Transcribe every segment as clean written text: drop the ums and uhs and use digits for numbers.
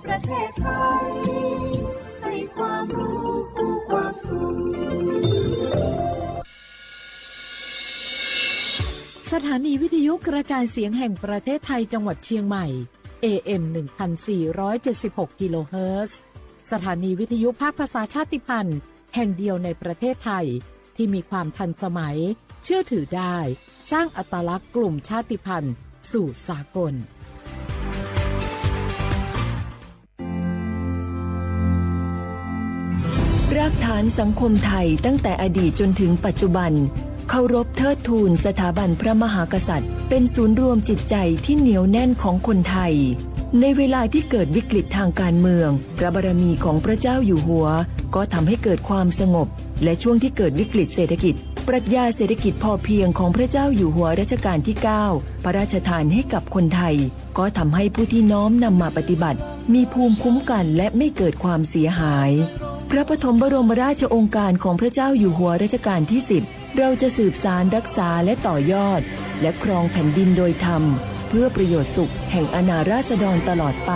ประเทศไทยให้ความรู้คู่ความสุขสถานีวิทยุกระจายเสียงแห่งประเทศไทยจังหวัดเชียงใหม่ AM 1476 กิโลเฮิรตซ์สถานีวิทยุภาคภาษาชาติพันธุ์แห่งเดียวในประเทศไทยที่มีความทันสมัยเชื่อถือได้สร้างอัตลักษณ์กลุ่มชาติพันธุ์สู่สากลรากฐานสังคมไทยตั้งแต่อดีตจนถึงปัจจุบันเคารพเทิดทูนสถาบันพระมหากษัตริย์เป็นศูนย์รวมจิตใจที่เหนียวแน่นของคนไทยในเวลาที่เกิดวิกฤตทางการเมืองพระบารมีของพระเจ้าอยู่หัวก็ทำให้เกิดความสงบและช่วงที่เกิดวิกฤตเศรษฐกิจปรัชญาเศรษฐกิจพอเพียงของพระเจ้าอยู่หัวรัชกาลที่ 9 พระราชทานให้กับคนไทยก็ทำให้ผู้ที่น้อมนำมาปฏิบัติมีภูมิคุ้มกันและไม่เกิดความเสียหายพระปฐมบรมราชโองการของพระเจ้าอยู่หัวรัชกาลที่ 10เราจะสืบสานรักษาและต่อยอดและครองแผ่นดินโดยธรรมเพื่อประโยชน์สุขแห่งอาณาราษฎรตลอดไป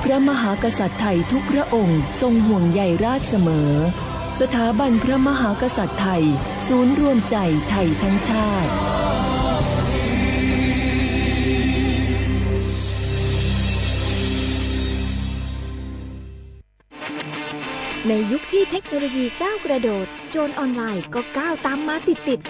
พระมหากษัตริย์ไทยทุกพระองค์ทรงห่วงใยราชเสมอสถาบันพระมหากษัตริย์ไทยศูนย์รวมใจไทยทั้งชาติในยุคที่เทคโนโลยีก้าวกระโดดโจรออนไลน์ก็ก้าวตามมาติด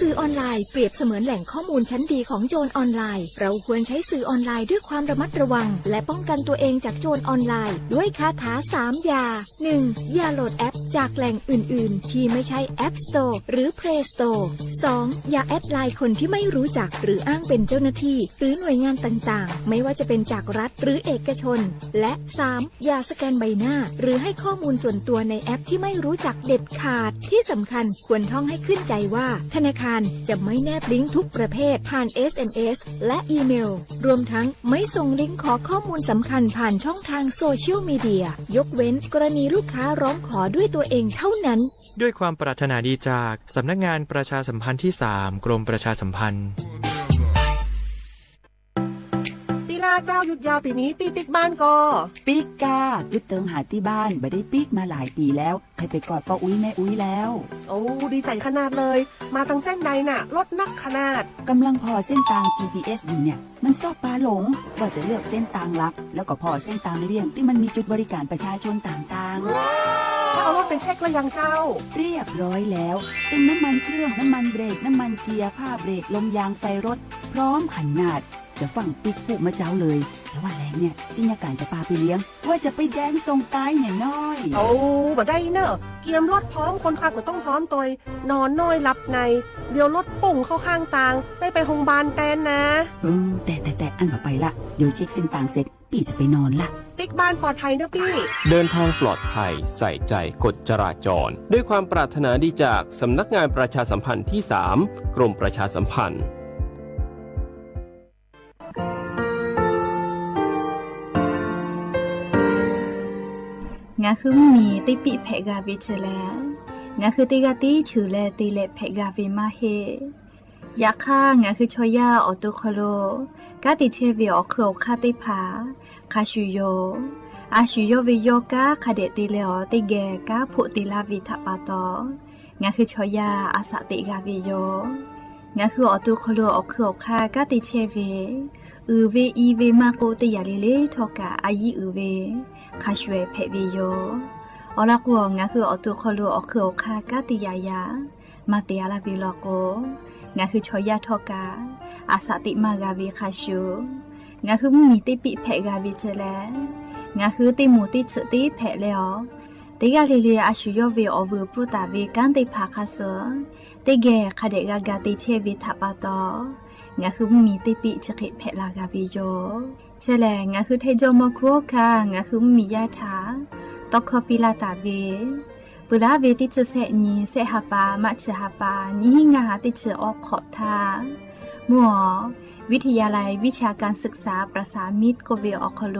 สื่อออนไลน์เปรียบเสมือนแหล่งข้อมูลชั้นดีของโจรออนไลน์เราควรใช้สื่อออนไลน์ด้วยความระมัดระวังและป้องกันตัวเองจากโจรออนไลน์ด้วยคาถา3อย่า 1. อย่าโหลดแอปจากแหล่งอื่นๆที่ไม่ใช่ App Store หรือ Play Store 2. อย่าแอดไลน์คนที่ไม่รู้จักหรืออ้างเป็นเจ้าหน้าที่หรือหน่วยงานต่างๆไม่ว่าจะเป็นจากรัฐหรือเอกชนและ 3. อย่าสแกนใบหน้าหรือให้ข้อมูลส่วนตัวในแอปที่ไม่รู้จักเด็ดขาดที่สำคัญควรท่องให้ขึ้นใจว่าธนาคารจะไม่แนบลิงก์ทุกประเภทผ่าน SMS และอีเมลรวมทั้งไม่ส่งลิงก์ขอข้อมูลสำคัญผ่านช่องทางโซเชียลมีเดียยกเว้นกรณีลูกค้าร้องขอด้วยตัวเองเท่านั้นด้วยความปรารถนาดีจากสำนักงานประชาสัมพันธ์ที่ 3 กรมประชาสัมพันธ์เจ้าหยุดยาวปีนี้ปีปิกบ้านก็ปิกกายึดเติงหาที่บ้านไม่ได้ปิกมาหลายปีแล้วใครไปกอดป้าอุ้ยแม่อุ้ยแล้วโอ้ดีใจขนาดเลยมาทางเส้นใดน่ะรถนักขนาดกำลังพอเส้นทาง GPS อยู่เนี่ยมันซอกปลาหลงว่าจะเลือกเส้นทางลัดแล้วก็พอเส้นทางเลี่ยงที่มันมีจุดบริการประชาชนต่างๆถ้าเอารถไปเช็คแล้วยังเจ้าเรียบร้อยแล้วเป็นน้ำมันเครื่องน้ำมันเบรกน้ำมันเกียร์ผ้าเบรกลมยางไฟรถพร้อมขนาดจะฟังปิ๊กปุ๊มาเจ้าเลยแต่ว่าแรงเนี่ยที่ยาการจะพาไปเลี้ยงว่าจะไปแดงทรงตายเนี่ยน้อยโอ้บ่ได้เนอะเกียมรถพร้อมคนขับก็ต้องพร้อมตัวนอนน้อยหลับในเดี๋ยวรถปุ่งเข้าข้างทางได้ไปโรงพยาบาลแตนนะแต่อันต่อไปละเดี๋ยวเช็คเส้นทางเสร็จพี่จะไปนอนละปิ๊กบ้านปลอดภัยนะพี่เดินทางปลอดภัยใส่ใจกฎจราจรด้วยความปรารถนาดีจากสำนักงานประชาสัมพันธ์ที่ 3 กรมประชาสัมพันธ์งาคือมีติปิเพกาวิชแลงาคือติกาติชูแลติเลเพกาวิมาเฮยาค่างาคือชอยาออตุคโลกาติเชวิออเคอคาติผาคาชูโยอาชูโยวิโยกาคาเดติเลอติเกกาพุติลาวิทปาตองาคือชอยาอาสติกาวิโยงาคือออตุคโลออเคอคากาติเชวิเวอีเวมาโกติยาลิเลทอกาอายีเวคาชเวเพวิโยอลักวงาคืออตุคลูอเคอคากาติยายามาเตียลาวิลโกงาคือชอยาทอกาอาสติมากาวิคาชูงาคือมีติปิเพกาวิเจแลงาคือติมูติสติเพเลอติกาลิเลอาชูโยเวอเวปุตาเวกันติภาคาเสติเกคาเดกากาติเชวิทัปาตองาคือมีติปิจคิเพลากาวิโยเชลงาคือเทจอมโคคางาคือมียาถาตอกคอปิลาตาเวปุราเวติเชเสนีเสหปามัชหปานิหิงาติเชออกขอทามัววิทยาลัยวิชาการศึกษาประสานมิตรโกเวออคโล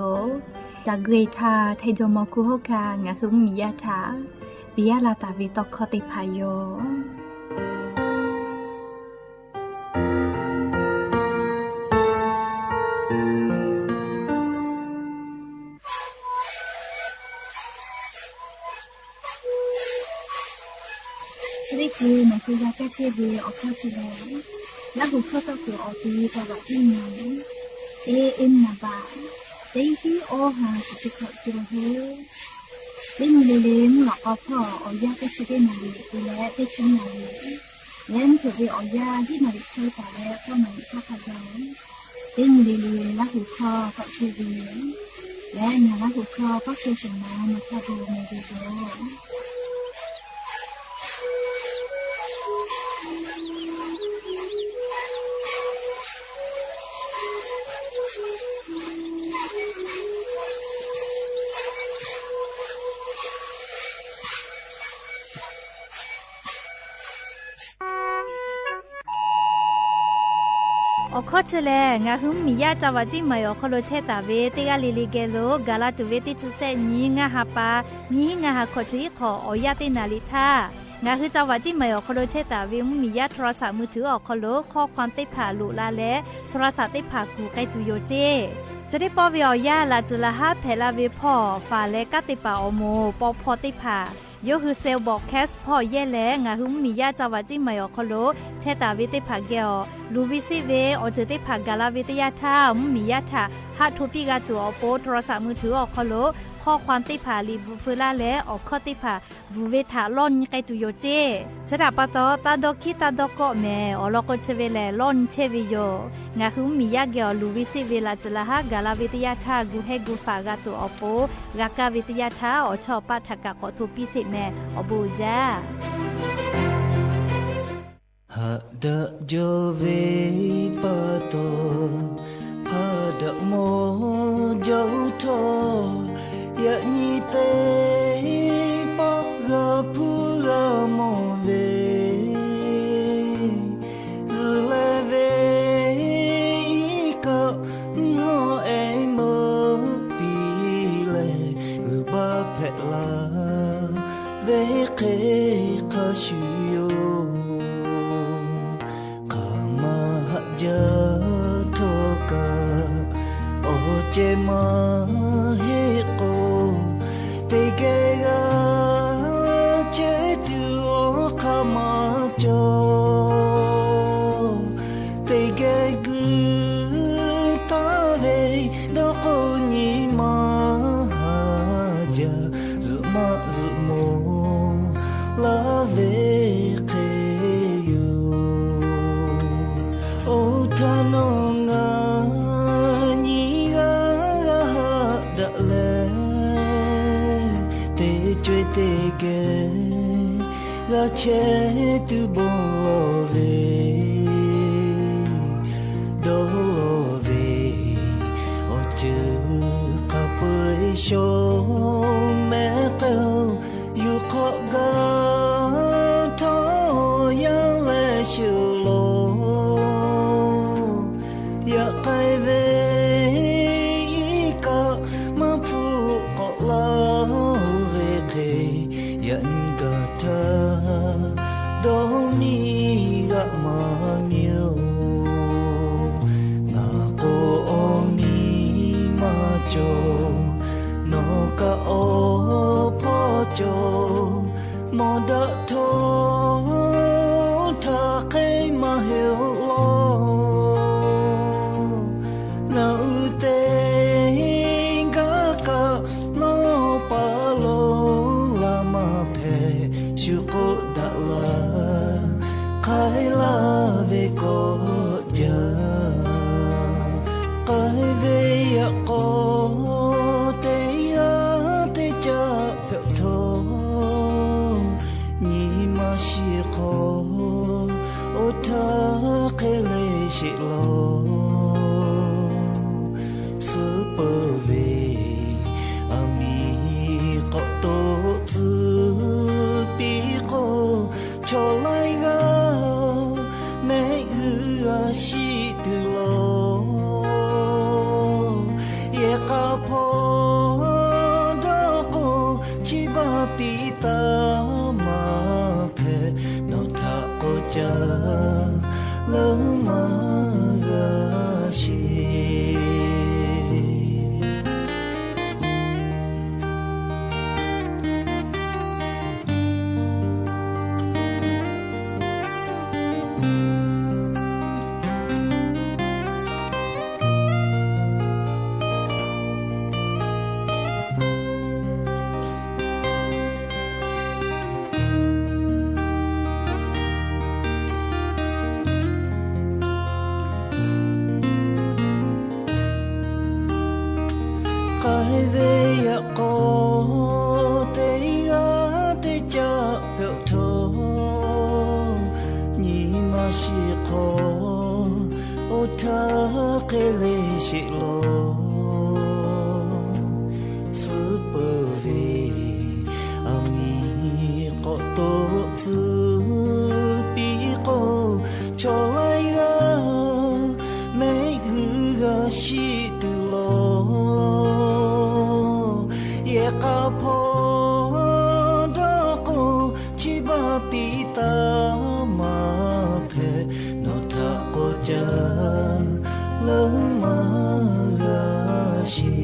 จากเกรทาเทจอมโคคางาคือมียาถาปิยาลาตาเวตอกคอติพายโย คือนคือยาแก้เชื้อเวออกข้อชิลแล้วหูเข้าตัวตัวออกดีจังหวะที่ไหนนาบาเต็งที่โอหาสุดขอตัวเฮเต็งเลนหลอกเอาพ่อเอายาแก้เชื้อได้นาลีและได้ชิ้นนาลีและถือว่าเอายาที่นาลีช่วยแต่แล้วก็นาลีข้าพเจ้าเต็งเลนแล้วหูคอกับเชื้อเวและนาแล้วหูคอก็คือสมานข้าดูในดีโดอข้อเชลงาหึมมียาจาวาจิมายอคโลเชตาเวเตกาลิลิเกโลกาลาตุเวติชุเซนีงาฮาปามีงาฮาคอชิขออยาตินาลิทางาคือจาวาจิมายอคโลเชตาเวมียาโทรศัพท์มือถือออกคโลข้อความติผ่าลุลาและโทรศัพท์ติผ่ากูไกตุโยเจจะได้ปอวิอยาลาจุลาฮาเพลาเวพอฟาและกติป่าอโมปอพอติผ่าโยคือเซลบอกแคสพ่อแย่แลงาหึมมียาจาวาจิมายอคโลเชตาเวติผ่าเกลลูวิซิเวอเจติผ่ากาลาเวตยาทามียาทาฮัทุปิกาตัวอโปโทรศัพท์มือถือออกคโลข้อความติผ่าลีบูฟูลาและออกข้อติผ่าบูเวทาล่อนไกตุโยเจชะดาปะตอตาดอกคิตาดอกก็แม่อลอกเชเวแลล่อนเชวิโยงาหึมมียาเกลลูวิซิเวลาจลาฮากาลาเวตยาทากูเฮกูฟากาตัวอโปกากาเวตยาทาอชอปะทากะขอทุปิสิแม่อบูจาHada jove pato hada mo jauh to ya ni te pa ga pu ga mo ve zle ve ka no e mo pi le ba phe la ve ke ka shu yo toka oche ma he ko te ge ga che tu o kama cho te ge gu ta ve do ko ni ma ja zuma zumo la ve tanonga ni ga da le te chwe te ge ga che tu bon lo ve do lo ve o chu ka pai sho me ka yu kho ga to ya le shu lo ya kai ve ka ma phu ko la ve ke yan ga ta do mi ga ma myo na ko o mi ma cho no ka o pho cho mo da tho tha kai ma hiu lo kai la ve ko ja kai ve ya ko te ya te cha phe tho ni ma shi ko o tha ke le shi lo su pa ve ami ko to zu pi ko cho lai ga shi tu lo ye ka pho do ko chi ba pi ta ma phe no tha ko cha lo ma ga shi cái về ya có te ga te cha phèo thô nhị mà si khó ô tha cái lệ si lo sư bờ về ami có tổ tư bi có cho lại ga mấy người ga si từ lo ye ka pho đó cô chỉ ba pi ta mà phe nó tha cô cha lớn mà ga si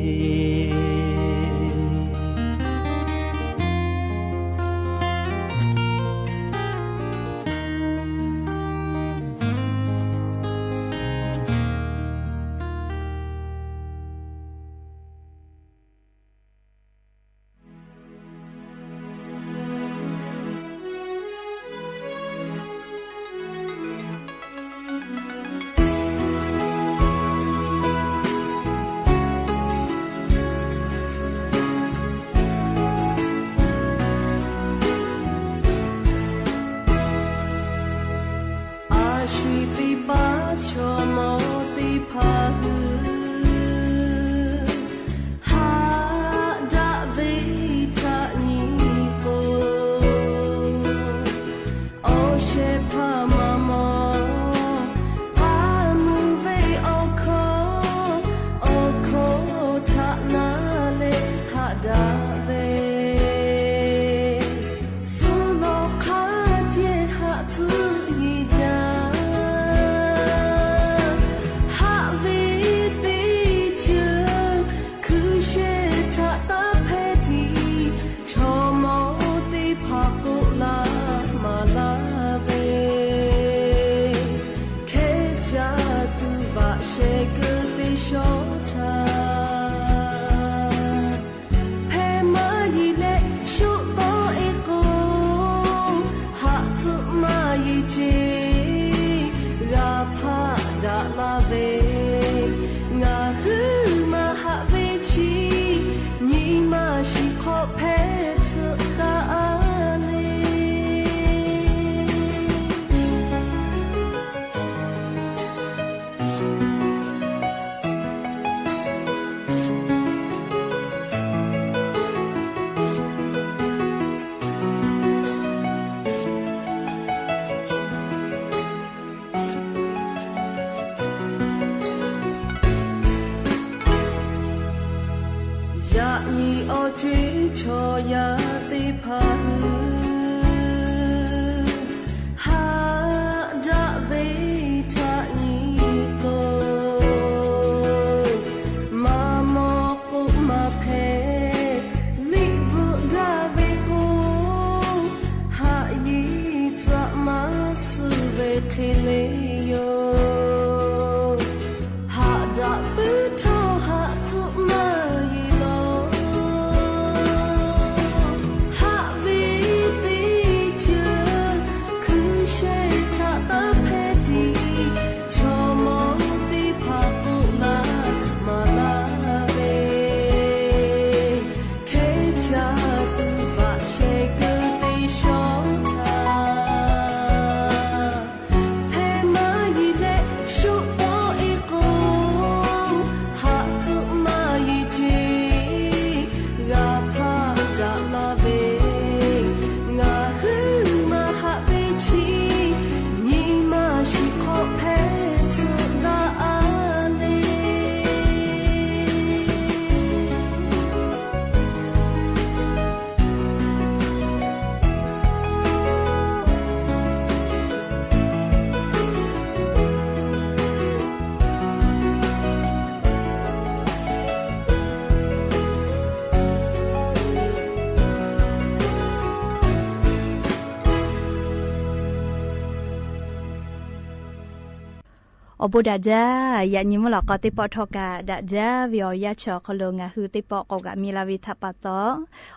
อบุดาจ้าอย่ายิ้มหลอกก็ติปอทอกาดาจ้าวิอยาชอคโลงาฮือติปอกกะมีลาวิทัปะตอ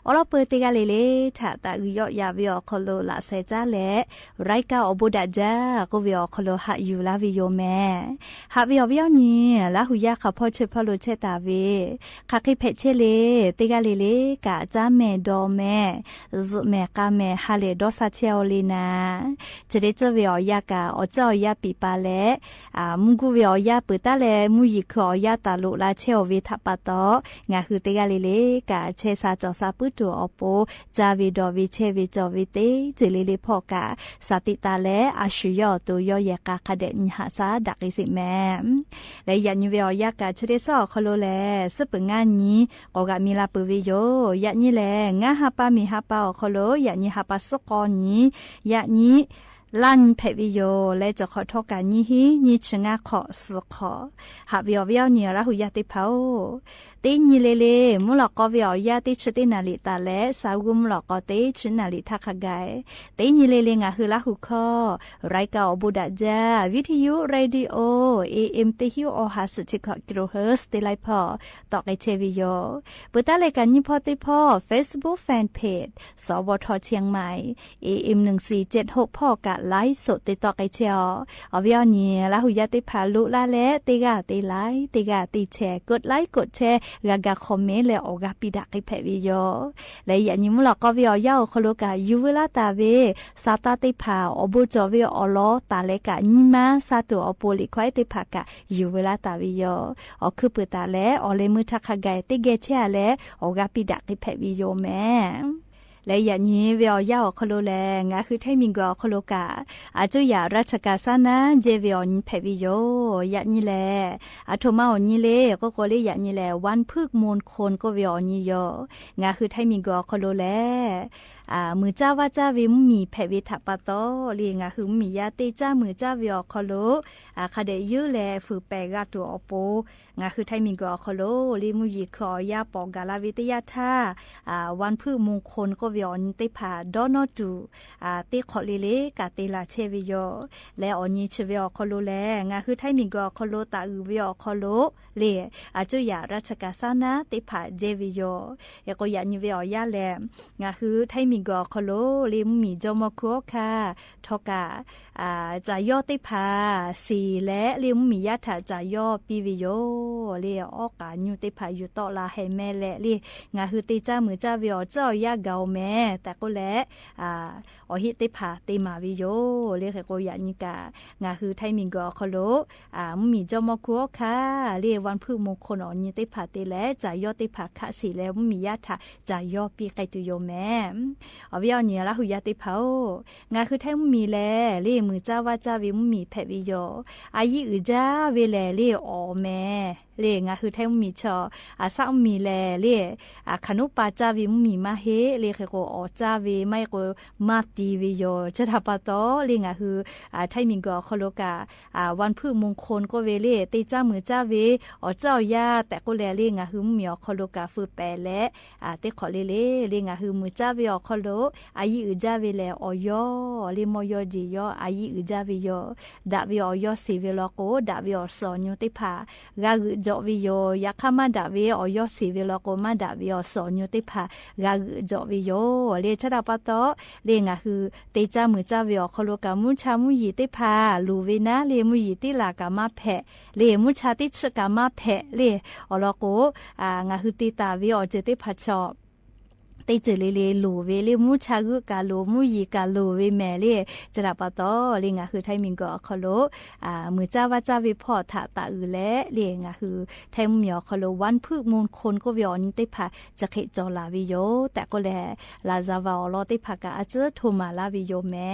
อลอเปติกาเลเลถาตาอือยอยาวิอคโลละเซจ้าแลไรกาอบุดาจ้าก็วิอคโลหะอยู่ลาวิโยแม่หะวิอวิอนี่ละหุยาขะพ่อเชพโลเชตาเวคาคิเพเชเลติกาเลเลกะจ้าแม่ดอแม่ซุแม่กาแม่ฮาเลดอซาเชโอลีนาจะได้เจอวิอยากาอเจ้ายาปีปาเลมุกูวิอยาปุตาเลมุยิคอยาตาลุลาเชโอวิทัปะตองาคือติกาเลเลกะเชซาจอซาปุตุอโปจาวิดอวิเชวิจอวิเตจิเลเลพอกาสติตาเลอาชุยอตุยอยากาคเดญหาซาดักอิสิแมและยันวิอยากาเชเดซอคโลเลสปงานนี้กอกามีลาปุวิโยยะนี่แลงาฮาปามีฮาปาคโลยะนี่ฮาปาสกอนี้ยะนี้ลันเพวิโยและจะขอโทษกันนี้ฮีนี่ชงาขอสุขอหาวิววิวเนี่ยราหุยาติเผาตีนี่เลมุหลอกก็วิวยาติชตินาลิตาและสาวกุมหลอกก็ติชนาลิทักไกตีนี่เลงาคือราหุคอไรเก่าบุดาจาวิทยุเรดิโอAM ติฮิวอหาสุจิกกิโลเฮิรตซ์ติไลพอต่อไกเชวิโยปุตตะเลกันยี่พอติพอ Facebook Fanpage สวทเชียงใหม่ AM 1476พ่อกะไลฟ์สดติดต่อไกเชียวอวิวเนี่ยราหุยาติพาลุลาและติกาติไลติกาติแชร์กดไลค์กดแชร์กากาคอมเมนต์และออกาปิดากิเพวิโยและอย่างนี้มุหลอกก็วิวยาคโลกายูเวลาตาเวซาตาติพาอบุจอวิอลอตาเลกานิมาซาตุอโปลิควายติพากะยูเวลาตาวิโยอคือเปิดตาและอเลมือทักไกติเกเชและออกาปิดากิเพวิโยแม่และอย่างนี้วิอยาคโลแลงาคือไทมิงกอคโลกาอาจุยาราชกาซานะเจวิออนเพวิโยอย่างนี้แลอาโทมาอนี้เลก็โกเลอย่างนี้แลวันพึกมนคนก็วิออนนี้โยงาคือไทมิงกอคโลแลมือจ้าว่าจ้าวิมมีเพวิทัปะโตเลียงาคือมียาติจ้ามือจ้าวิอคโลคาเดยืแลฝือแปกาตัวอโปงาคือไทมิงกอคโลลีมุยิคอยาปอกาลาวิทยาธาวันพึกมงคลก็วิออนติพาดอนอตูติขอลิเลกาติลาเชวิโยและออนี้เชวิอคโลแลงาคือไทมิงกอคโลตาอืวิอคโลเลอาจุยาราชกาซานะติพาเจวิโยยก็ยานิวิอยาแลงาคือไทมิงกอคโลลิมมีจอมคัวค่ะทอกาจายอติพาสีและลิมมียาถาจายอปีวิโยเลออกาญูติพาอยู่ต่อลาให้แม่และลิงาคือติจ้ามือจ้าวิอเจ้ายาเกาแม่แต่ก็และอหิติพาติมาวิโยเลขก็ยานิกางาคือไทมิงกอคโลมีจอมคัวค่ะเลวันพึ่งมงคลอญิติพาติและจายอติพาคะสีแล้วมียาถาจายอปีไกตุโยแม่อวิอเนี่ยละหุยาติเผางาคือแท้มีแลเลมือจ้าว่าจ้าวิมมีเพวิโยอายิอืจ้าเวแลเลอแม่เลงาคือแท้มีชอซามีแลเลขนุปาจ้าวิมมีมาเฮเลเคโกอจ้าเวไม่โกมาตีวิโยจะทัปะโตเลงาคือไทมิงกอคโลกาวันพึ่งมงคลก็เวเลติจ้ามือจ้าเวอเจ้ายาแต่ก็แลเลงาคือมีอคโลกาฟือแปรและติขอเลงาคือมือจ้าเวอคโลอายิอืจ้าเวแลออยอลิมอยอจิยออายิอืจ้าวิโยดาวิออยอสีเวลโกดาวิอสอนยุติภากาจอวิโยยาคามาดาวิออยอสีเวลโกมาดาวิอสอนยุติภากาจอวิโยเลชดาปะโตเลงาคือเตจ้ามือจ้าวิอคโลกามุชามุยิติภาลูเวนะเลมุยิติลากามาเพเลมุชาติชกามาเพเลอลโกงาคือติตาวิอเจติภาชอติเจเลลูเวเลมุชากุกาโลมุยิกาโลเวแมเลจราปะโตเลงาคือไทมิงกอคโลมือจ้าว่าจ้าวิพอถาตาอือและเลงาคือไทมเหมียวคโลวันพึกมงคลก็วิออนติพาจะเขจอลาวิโยแต่ก็แลลาซาวาอลอติพากาอาเจโทมาลาวิโยแม่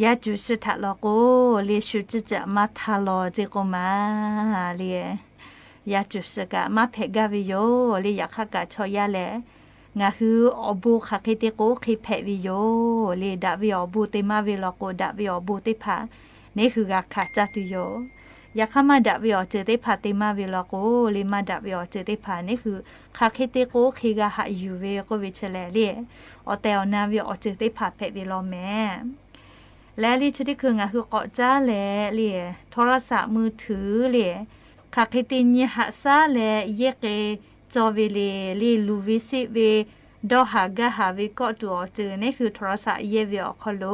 ยาจูสิทะลอโกเลชุจิจะมาทาลอเจโกมาเลยยาจูสกะมาเพกาวิโยเลยอยากขะกะชอยาแลงาคืออบูคาเคเตโกคิเพวิโยเลยดาวิอบูเตมาวิลอโกดาวิอบูเตพานี่คือกะขะจัตุโยอยากขมาดาวิอเจเตพาเตมาวิลอโกเลยมาดาวิอเจเตพานี่คือคาเคเตโกคิกะหะยูเวโกวิเชเลเลยอเตอนาวิอเจเตพาเพวิลอแมและลิชุดที่คืองาคือเกาะจ้าแหล่เลี่ยโทรศัพท์มือถือเลี่ยคักให้ตินยหัสซาแหล่เยเกจอเวเลลีลูวิสิเวดอหากะหาวิเกาะตัวเจอนี่คือโทรศัพท์เยเวอคอโล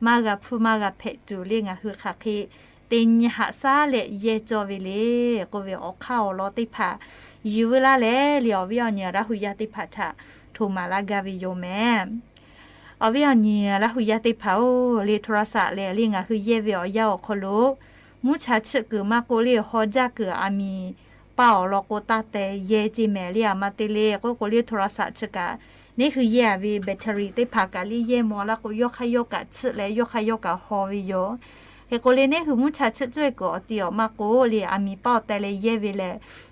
มากับผู้มากับเพจูเลี่ยงาคือคักให้ตินยหัสซาแหล่เยจอเวเลก็เวอเข้าลอติพาอยู่เวลาแหล่เหลียววิอเนี่ยระหุยาติพาทะทูมาลากาวิโยแมอวิอันนี้ละหุยาติเผาเลโทรศัพท์เลลิงอ่ะคือเยเวียอคโลมุชาชกือมาโกเลฮอจักอามีเป่าลโกตาเตเยจิเมเลียมาเตเลก็โกเลโทรศัพท์ชกะนี่คือเยวีแบตเตอรี่ติพากาลีเยมอละก็ยกขยกะชและยกขยกะฮอวิโยเฮโกเลนี่คือมุชาชช่วยก็เตียวมาโกเลอามีเป่าแต่เลเยวีเล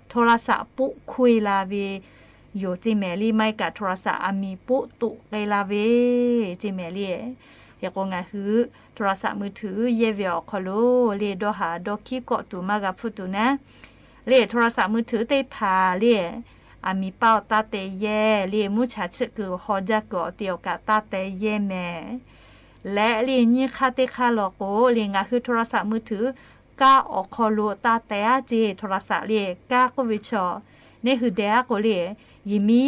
โทรศัพท์ปุคุยลาวีอยู่จิเมลี่ไม่กับโทรศัพท์อามีปุตุไกลาเวจิเมลี่ เฮโกงาคือโทรศัพท์มือถือเยเวียคอโลเลดอหาดอคิกอตูมากะพุตุนะเลโทรศัพท์มือถือเตพาเลอามีเป้าตาเตเยเลมุชาชกือฮอจักอเตียวกะตาเตเยแม่และเลนี่คาเตคาโลโกเลงาคือโทรศัพท์มือถือกาออคอโลตาเตอาเจโทรศัพท์เลกาโควิชอนี่คือเดอะโกเลยิมี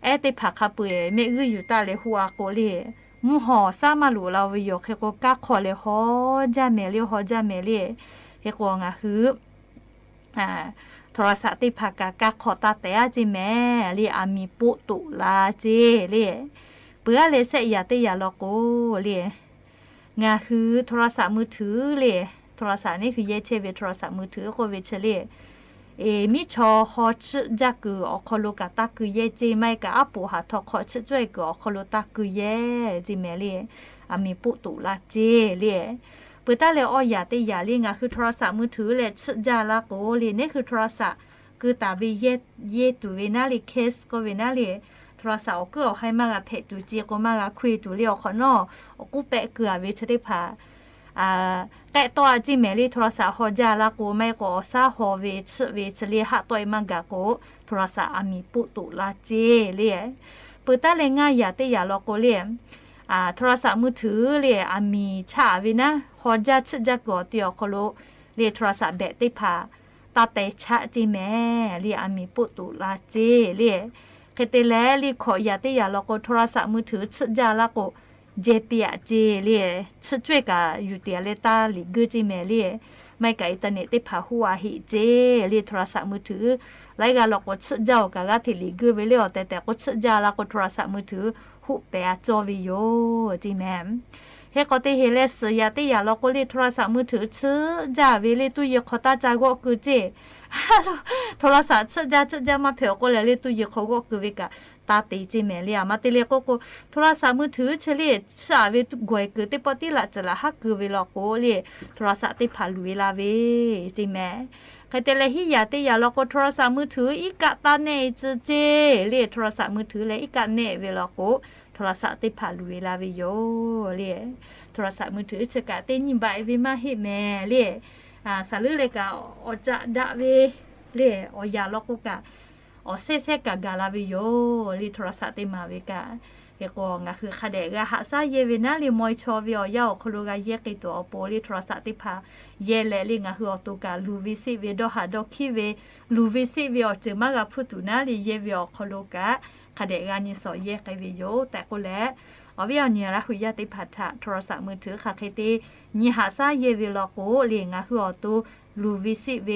เอเตพาคาเปเมอืออยู่ตาเลหัวโกเลมูหอซามาลูลาวิโยเคโกกาขอเลฮอจาเมเลฮอจาเมเลเฮโกงาคือโทรศัพท์ติพากากาขอตาเตอาจิแม่เลอามีปุตุลาเจเลเปื้อเลเสยาเตยาโลโกเลงาคือโทรศัพท์มือถือเลโทรศัพท์นี่คือเยเชเวโทรศัพท์มือถือโคเวเชเลมิชอฮอชจักออคอโลกาตาคือเยเจไม่กะอปูหาทอคอชจ่วยกอคอโลตาคือเยจิเมเลอามีปุตุลาเจเลเปิดตาเลออยาเตยาเลงาคือโทรศัพท์มือถือเลชจาลาโกเลนี่คือโทรศัพท์คือตาเวเยตุเวนาเลเคสก็เวนาเลโทรศัพท์ก็ให้มากะเพตุจีก็มากะคุยตุเลียวขอนอกูเปะเกือเวชได้พาแต่ตัวจิเมลีโทรศัพท์ฮอจาลาโกไม่ก็ซาฮอเวชเลียหะตัวมังกะโกโทรศัพท์อามีปุตุลาเจเลียเปิดตาเลง่ายอย่าเตยาลอโกเลียโทรศัพท์มือถือเลียอามีชาวินะฮอจาชจักกอเตียโคโลเลียโทรศัพท์เบติพาตาเตชะจิเมเลียอามีปุตุลาเจเลียเคเตเลลีขออย่าเตยาลอโกโทรศัพท์มือถือชจาลาโกเจเปียเจเลียชจ่วยกะอยู่เตียเลตาลิกึจิเมเลียไม่กะอินเทอร์เน็ตได้พาหัวหิเจเลียโทรศัพท์มือถือไลกะลอกดชเจ้ากะกะที่ลิกึไปเลียวแต่ก็ชจาลากดโทรศัพท์มือถือหุเปียจอวิโยจิแมมเฮก็เตเฮเลสยาเตยาลอกลีโทรศัพท์มือถือชจาเวเลตุยขอตาจาก็คือเจโทรศัพท์ชจามาเผอก็เลยตุยขอก็คือวิกะตาตีจิเมเลียมาเตเลียก็โทรศัพท์มือถือเฉลี่ยชาเวตุกวยคือเตปติละจะละฮักคือเวลาโกเลโทรศัพท์เตพาลุเวลาเวจิแมใครเตเลหิยาเตยาลอกโทรศัพท์มือถืออีกะตาเนจเจเลโทรศัพท์มือถือเลยอีกะเนเวลาโกโทรศัพท์เตพาลุเวลาเวโยเลโทรศัพท์มือถือเชกะเตนิบายเวมาเฮแมเลสาลือเลกะอจะดะเวเลอยาลอกกะอเซกะกาลาวิโยลิโทรศัพท์เตมาเวกะเฮกองะคือคาเดกะหะซาเยเวนาลิมอยชอวิอยาคโลกะเยกิตัวโปลิโทรศัพท์ติพาเยเลลิงะคืออตุกะลูวิซิเวดอหาดอคิเวลูวิซิเวอจึมากะพุตุนาลิเยเวอคโลกะคาเดกะนิสอเยกะเวโยแต่ก็แลอวิอเนียระหุยาติพัทะโทรศัพท์มือถือคาเคเตนิหะซาเยเวลอโกลิงะคืออตุลูวิซิเว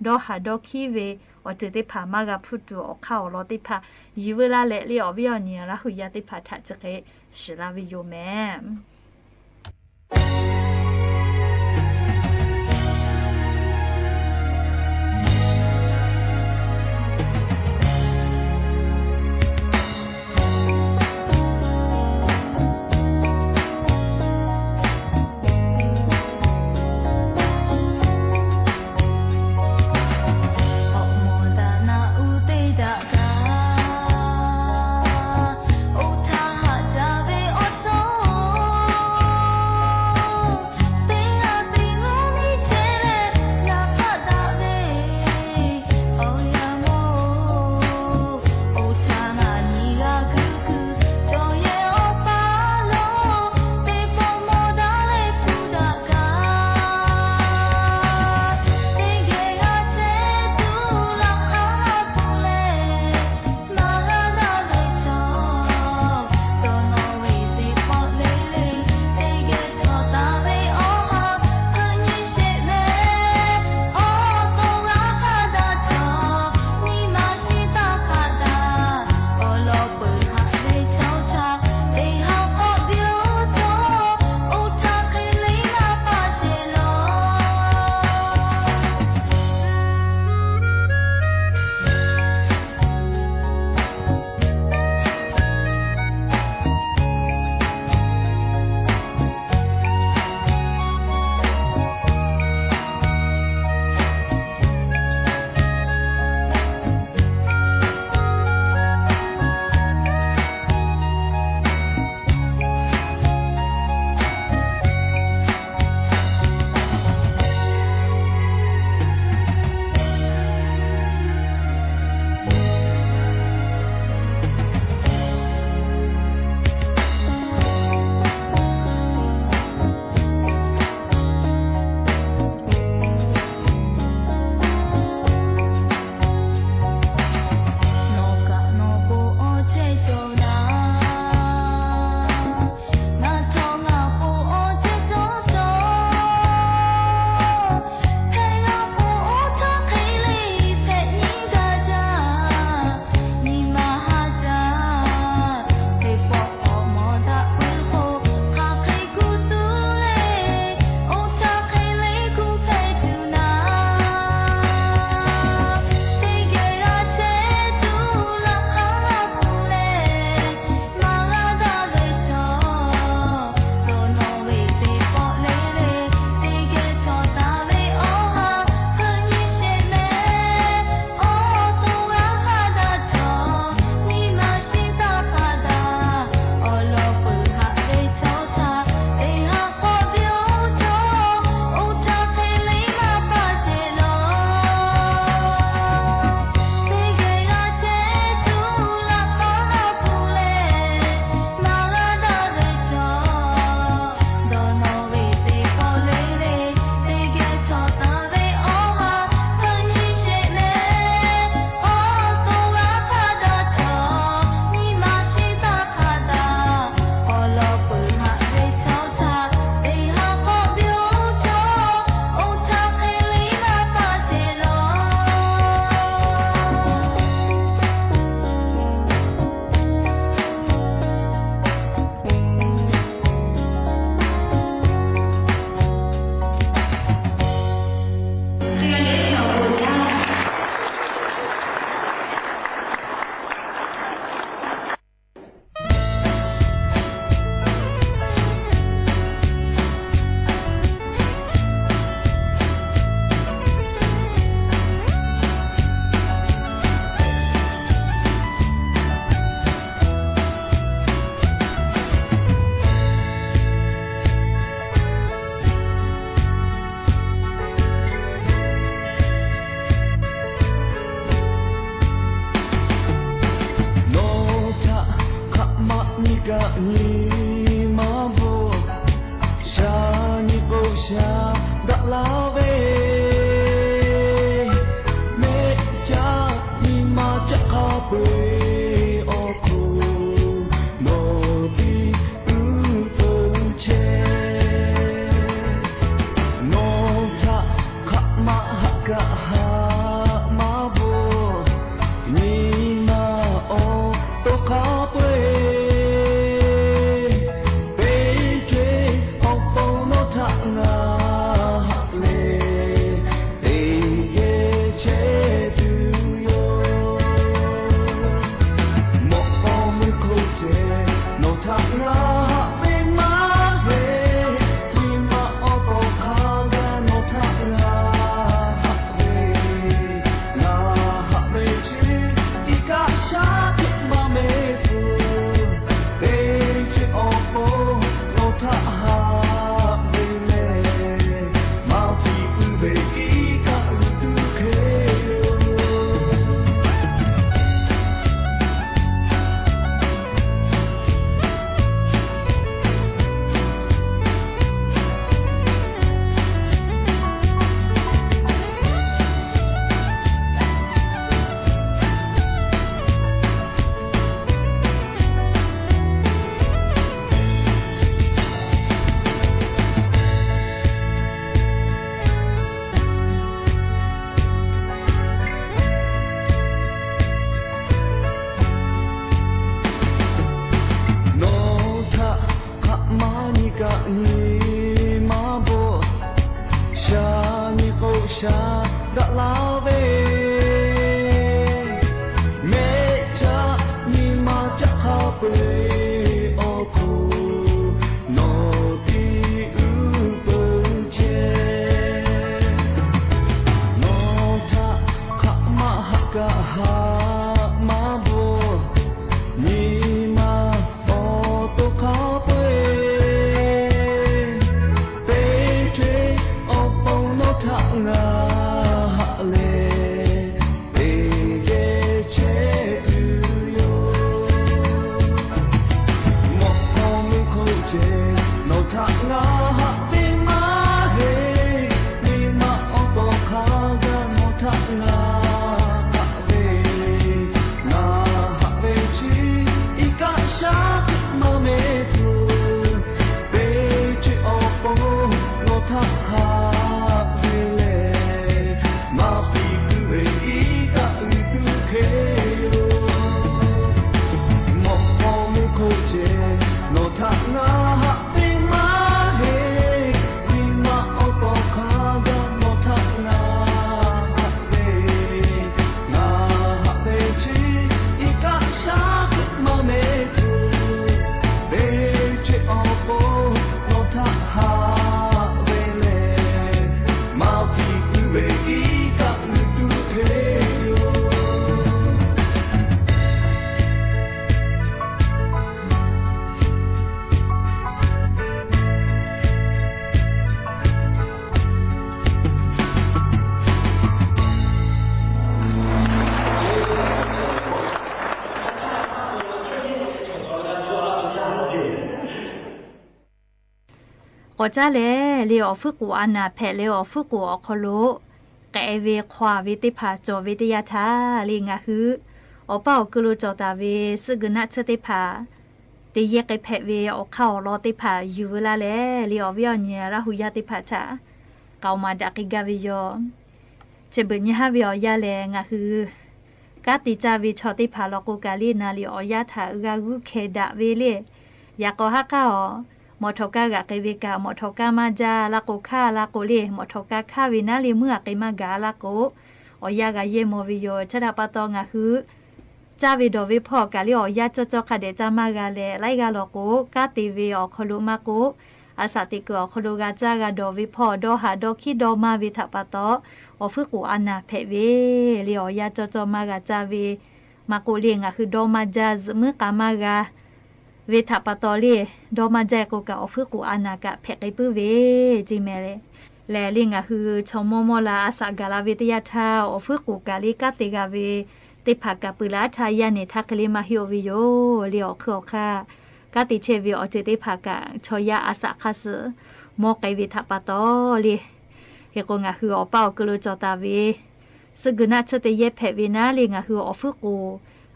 ดอหาดอคิเวอจะได้พามากะพุตุอเข้ารอติพายีเวลาเละลีอวิอเนียระหุยาติพัทะจะเกชิลาวิโยแม ရှာဒလာပဲမေချာညီမချက်ခါပဲအော်ခုနော်တီဥပုံချေနော်တာခမဟာကဟာမဘောညီမအော်တော့ခါပဲငါလေဘေးရဲ့ချဲသူယောမောဟမခုချေနောထငါဟာတင်မဟေဒီမအောတော့ခါကမောထငါလေငါဟာချီဤကရှာမမေသူဘေးချအောပေါ်နောထဟာก็จะเลยอฝึกอันน่ะแผ่เลยอฝึกอคโลแกเวควาวิติภาจอวิทยาทาลิงะฮืออเป้ากลูจอตาเวซึกนะเชติภาติเยกแผ่เวอเข้ารอติภาอยู่ละแลลิอวิญญาระหุยติภาทาเกามาดักกะวิโยเจบึญญาวิอยาแลงะฮือกาติจาวิชอติภาลกุกาลีนาลิอยาทาอุกากุเคดะเวเลยากอฮักกะมอทกากะเกเวกามอทกามาจาลาโกค่าลาโกเลมอทกาค่าวินาลิเมื่อเกมากาลาโกอยากะเยโมวิโยชะดาปะตองะคือจาวิโดวิพอกะลิอยาจอๆคะเดจามากาเลไลกาโลโกกาติเวอคลุมาโกอาสาติกอคลุกาจากะโดวิพอโดหาโดคิโดมาวิทะปะตออฝึกูอันนาเพเวลิอยาจอๆมากะจาเวมาโกเลงะคือโดมาจาเมื่อกามากาเวทาปตอลีดอมาแจกกะอฝึกูอานากะเพกไกปื้อเวจิเมเลแลลิงอะคือชมโมลาอาสากาลาวิทยาทาอฝึกูกาลิกะติกาเวติภากะปุลาทายาเนทักลิมาฮิโอวิโยลิออคอค่ะกะติเชวิออเจติภากะชอยาอาสาคาสโมไกเวทาปตอลีเฮกงะคืออเป้ากะโลจอตาเวซึกนะเชเตเยเพเวนาลิงอะคืออฝึกู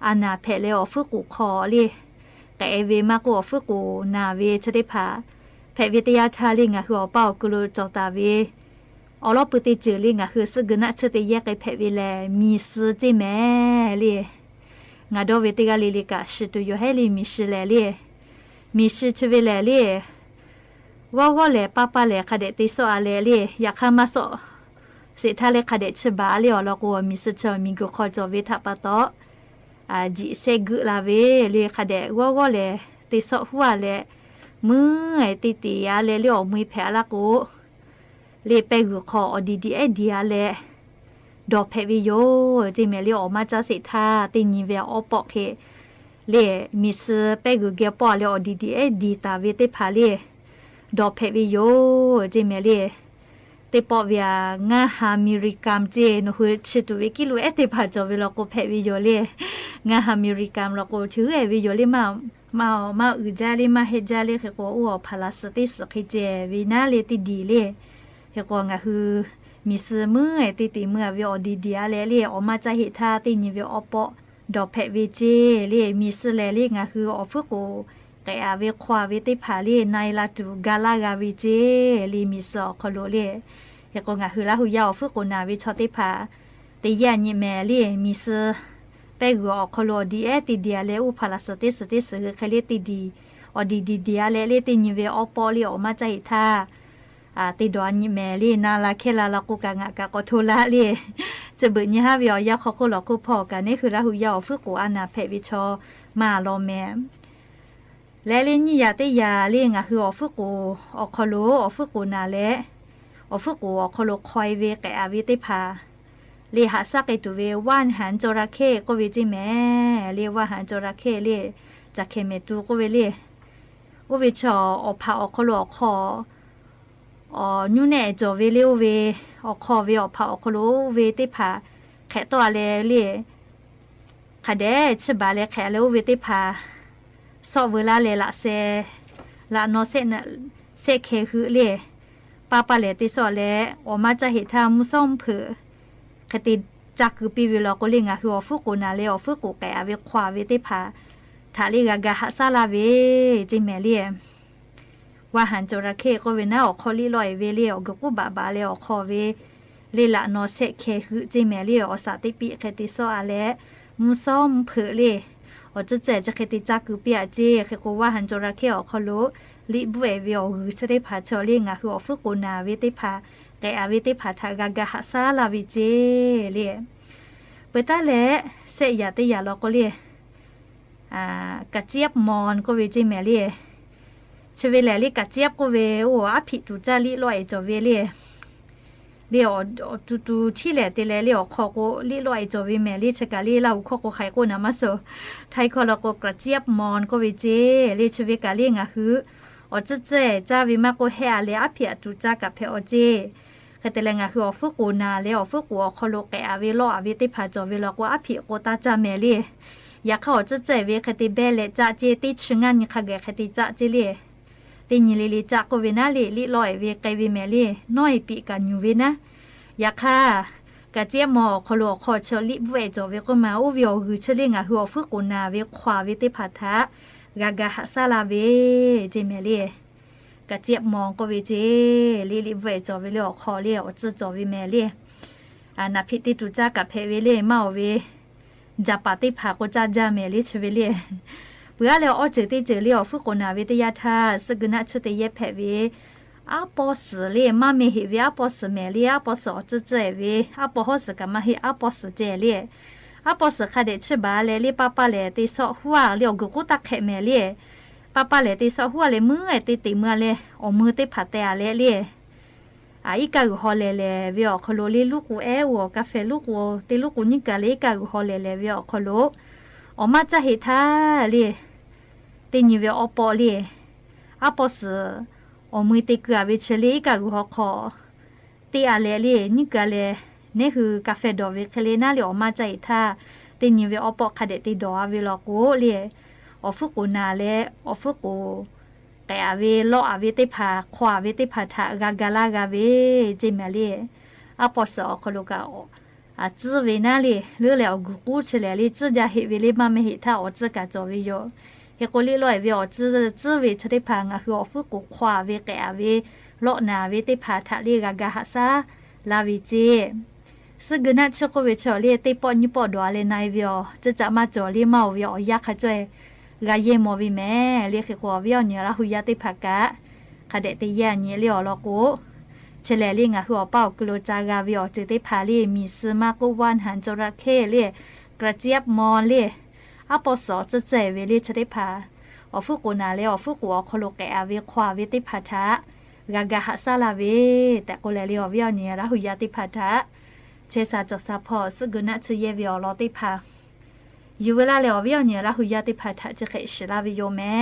อานาเพเลอฝึกูคอลีแต่เอเวมากกว่าฝึกูนาเวชติภาแพวิทยาทาลิงะคืออเป้ากลูจอตาเวอลอปติจือลิงะคือสึกนะชติแยกไอแพวิแลมีสือจิแม่ลีงาโดเวติกาลิลิกะชิตุโยให้ลิมีชิแลลีมีชิชเวแลลีว่าแลป้าแลคาเดติโซอาเลลีอยากขามาโซสิทาเลคาเดชบาลีอลอกว่ามีสึชมีกุคอจอเวทะปะตอจิเซกุลาเวเลคาเดว่าเลติโซหัวเลมือไอติยาเลเลียวมือแผลละกูเลเปกุคออดีไอเดียเลดอกเพวิโยจิเมลีออกมาจากสิทาติญิเวอปอกเคเลมิสเปกุเกปอเลอดีไอดีตาเวติพาเลดอกเพวิโยจิเมลีติปอเวียงาฮามิริกามเจนหุชิตุวิกิลุเอติพาจอเวลโกเพวิโยเลงาฮามิริกามลโกถือเอวิโยเลมาอืจาเลมาเฮจาเลเฮโกอวพาลาสติสคิเจวินาเลติดีเลเฮโกงะฮือมิสมือไอติเมื่อวิอดีดีอาเลออกมาจากเหตุทาติญิเวอปอดอกเพวิเจเลมิสเลเลงะฮืออฟุโกแต่อาเวควาเวติพาเลในลาตูกาลากาวิเจลีมิสอคโลเลเฮโกงะฮือลาหุยาอฟุโกนาวิชอติพาติยาญิแมเลมิสเปกัวคโลดีเอติดีอาเลอุพาลาสติสเคเลติดีอดีดีอาเลติญิเวอปอเลออกมาจากเหตุทา ติดอนนี่แม่ลี่นาลาเคลาลากูกะงะกะกอทุละลี่จะบึนี่ฮะวิอยาเขาก็หลอกกูพอกันนี่คือราหูยาวฝึกกูอานาเพวิชอมาลอแม่และเล่นนี่ยาติยาเลี้ยงอ่ะคืออฝึกกูออกคอโลอฝึกกูนาและอฝึกกูออกคอโลคอยเวแกอาวิติพาเลียหาซักไอตัวเวว่านหันจระเข้ก็วิจิแม่เรียกว่าหันจระเข้เรียจากเคเมตูก็เวเรียก็วิชอออกพาออกคอโลออกคอนูแน่จอเวเลียวเวออกคอเวออกพาออกคอโลเวติพาแขตัวเลเรียขาเดชบาเลแขเลวเวติพาสอบเวลาเลละเซละโนเซนเซเคคือเลปาปาเลติสอเลออกมาจะเห็นทามุซ่อมเผือคติจักคือปีวิลก็เลียงอ่ะคืออฟุกุนาเลอฟุกุแกอเวควาเวติพาทาลีกากะฮัซาลาเวจิเมเลียว่าหันจระเข้ก็เวน่าออกคอลีลอยเวเลียกกุบาบาเลออกคอเวเลละโนเซเคคือจิเมเลียอสาติปิคติสออาเลมุซ่อมเผือเลอจะเจจะเคติจักคือเปียเจเคโกว่าหันจระเข้ออกคอโลลิบเวเวอคือจะได้พาชอเลียงอ่ะคืออฟุกุนาเวติพาแกอาวิติพาทากากะฮัซาลาวิเจเลียเปตาเลเสยาติยาลอก็เลียกะเจี๊ยบมอนก็เวจิเมเลียชเวเลลิกะเจี๊ยบก็เวโออภิตุจาลิลอยจอเวเลียเลียตูที่แหละติเลเลียขอก็ลิลอยจอเวเมลีชกาลีเราขอก็ไขก็นามาโซไทยคอลก็กระเจี๊ยบมอนก็เวเจเลีชเวกาลีงะคืออจะเจจ้าวิมาก็เฮอาเลอภิตุจากะเพอเจคแต่แรงคืออฟุกูนาเลอฟุกูคอโลแกอาเวโลอาวิติพาจอเวลก็อภิโกตาจาเมลีอยากเขาจะเจเวคติเบเลจะเจติชงานยคาเกคติจะเจเลตินิลิจากก็เวนาเลลิลอยเวไกเวเมลีน้อยปีกันอยู่เวนะอยากค่ะกะเจียมอคอโลคอเชลิเวจอเวก็มาอุวิโอคือเชลิงคืออฟุกูนาเวควาวิติพาทะกากะฮัซาลาเวเจเมลีกะเจียบมองก็เวเจลิเวจอเวเลอคอเลอจะจอเวเมลีนาพิติตุจากะเพเวเลเมาเวจะปฏิภาก็จะจาเมลิชเวเลียเพื่อแล้วอเจติเจเลียฟุกนาวิทยาธาสกนัชเตเยเพเวอาปอสเลียมาเมหิเวอาปอสเมเลียอาปอสอจะเจเวอาปอฮอสกะมาหิอาปอสเจเลียอาปอสคาเดชบาเลลิปาปาเลติสอหัวเลียวกุตักเขเมเลียปาปาเลติสอหัวเลมือติเมื่อเลอมือติผัดแต่เลเลียอีกากูฮอลเลเวียคอโลลีลูกกูวกาแฟลูกกูติลูกกูนี่กาเลกากูฮอลเลเวียคอโลออกมาจะเห็นท่าเลยตินิเวียอปอเลยอาปอสอมือติกาเวชเลกากูฮอคอติอาเลเลยนี่กาเลนี่คือกาแฟดอเวคเลน่าเลยออกมาจะเห็นท่าตินิเวียอปอคาเดติดอเวลกูเลยอฟุกูนาเลอฟุกูแต่อาเวโลอาเวติพาขวาเวติพาทากากาลากาเวจิเมลีอาปอสอคโลกาจื้อเวน่าลีเลือแล้วกูเฉลลีจื้อจะเฮเวลีมาไม่เห็นท่าอจื้อกาจอวิโยเฮโกลีลอยเวอจื้อเวชได้พังคืออฟุกุขวาเวแกอาเวโลนาเวติพาทาลีกากาฮัซาลาวิจิซึ่งนัดชกเวชอลีติปอนิปอดัวเลนายเวอจะมาจอลีเมาเวอยักขจอยกาเยมอวิแม่เรียกขวเวียวเนี่ยละหุยติภากะคาเดติยาเนี่ยเลียวลอกูเฉลลิงหัวเป้ากโลจากาเวียวจิติพาลีมีซื้อมากวันหันจระเข้เลียกระเจี๊ยบมอนเลียอาปอสอจะเจเวลีชติพาอฟุกุนาเลียอฟุกุอคโลแกอาเวควาเวติพาทะกากาฮัซาลาเวแต่โกเลเลียวเวียวเนี่ยละหุยติพาทะเชซาจกซาพอสกุนัชเยเวียวลอติพาอยู่เวลาเหลียวเวียวเนี่ยละหุยติพาทะจะเขยชลาวิโยแม่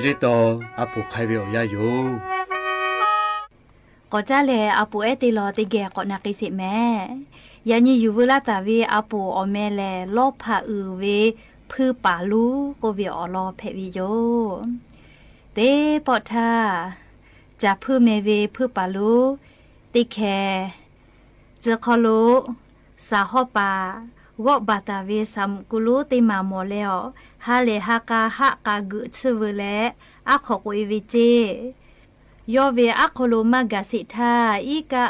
ชิริโตอาปุใครเบียวยาอยู่ก็จะแลอาปูเอติลอติแกก็นักกิสิแม่ยานี่อยู่เวลาตาเวอาปูอแม่แลลอบพาเวพือป่าลูก็เวอลอเพวิโยเตปอทาจะพือเมเวพือป่าลูติแคเจคอลูสาฮอปาวอบาตาเวซัมกุลูติมาโมแล้วฮาเลฮากาฮะกากุชื่อเวแลอะขอกุยวิเจยอเวอะโคโลมากาสิทาอีกะ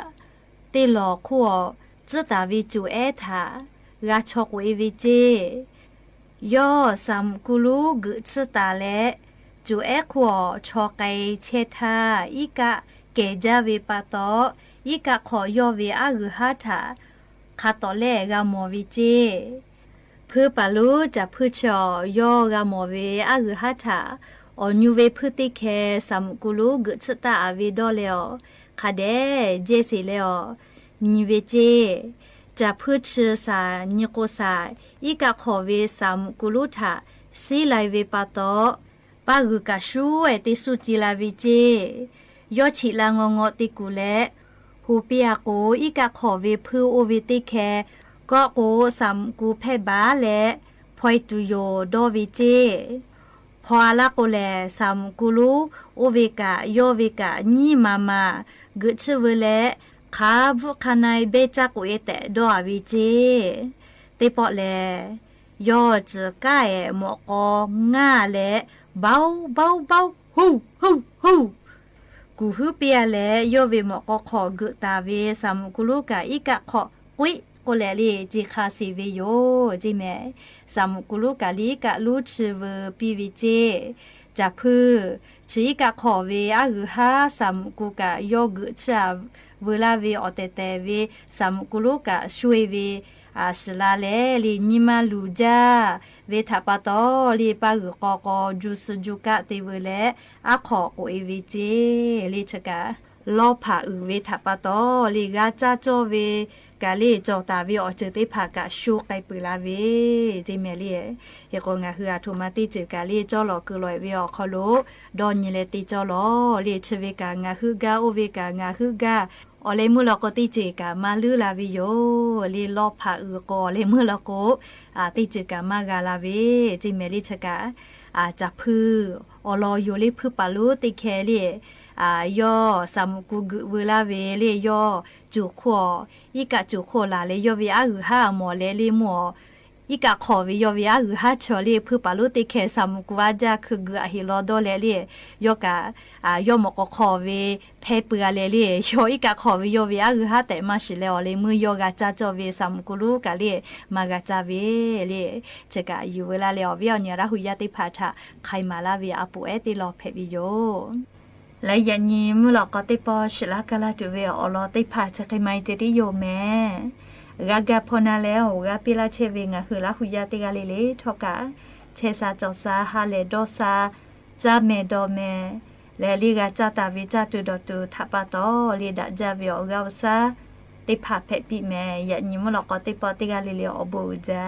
เตลอขัวจะตาวิจูเอทากาชอกเววิเจยอซัมกุลูกุชตาเลจูเอขัวชอไกเชทาอีกะเกจาเวปาโตอีกะขอยอเวอะกุฮาทาคาโตเลกามอวิเจพือปาลูจะพือชอยอกามอเวอะกุฮาทาอนูเวพุติเคสัมกุลูกุชตาอวิดอเลอคาเดเจสิเลอนิเวเจจะพูดชื่อสานิโกสาอีกะขอเวสัมกุลูทาสีไลเวปาโตปากุกะชูเอติสุจิลาวิเจยอชิลางงอติกุเลฮูเปียโกอีกะขอเวพือโอวิติเคก็โกสัมกูเพบาและพอยตุโยดอวิเจพอละโกแลซัมกุลูโอเวกะโยเวกะนีมามากุชเวเลคาบุคานายเบจักเอเตดอวิเจเตปอแลยอจะกะเอหมอกองาแลเบาฮูฮูกูฮือเปียแลโยเวหมอกขอกุตาเวซัมกุลูกะอีกะขออุยโกแลลีจิคาสิเวโยจิแมซัมกุลูกะลีกะลูชเวปีวิเจจะพือชีกะขอเวอะกุฮาซัมกุกะโยกุชาเวลาเวอเตเตเวซัมกุลูกะช่วยเวอาชลาเลลีนิมาลูจาเวทาปาโตลีปากุกอกอจุสจุกะเตเวเลอะขอโอเอวิเจลีชกะลอผาเวทาปาโตลีกาจาโจเวกาลีจอตาวิออเจติภากะชูไกปุลาเวจิเมลีเฮโกงะฮืออาโทมาติจิกาลีจอลอกุลอยวิออคอโลดอนยิเลติจอลอลีชเวกางะฮือกาโอเวกางะฮือกาอเลมุลอกติจิกามาลือลาวิโยลีลอผาโกเลมุลอกติจิกามากาลาเวจิเมลีชกะจะพืออลอโยลิพือปาลูติเคลียอซัมกุกเวลาเวเลยยอจุขวอีกะจุขวลาเลยยอวิอาหือฮาหมอเลลีหมออีกะขอวิยอวิอาหือฮาชอลีพือปาลุติเคซัมกุวาจาคือกุอะฮิโลโดเลลียอกะยอมกขอเวเพเปือเลลียออีกะขอวิยอวิอาหือฮาแต่มาชิเลอเลมือยอกะจาจอเวซัมกุลูกะเลมากะจาเวเลเจกะอยู่เวลาเลอวิอเนี่ยระหุยาติภาทะไคมาลาเวอปุเอติลอเพวิโยและยันยิมหลอกก็ติปอชลากาลาตุเวอลอติพาจะใครไม่จะได้โยแม่กากาพนาแล้วกาปิลาเชเวงะคือละหุยาติกาเลเลทอกะเชซาจอซาฮาเลโดซาจาเมโดเมและลีกาจาตาวิจาตุดตุทัปปะโตลีดาจาเวอกาวซาติพาเพปิแม่ยันยิมหลอกก็ติปอติกาเลเลอโบจา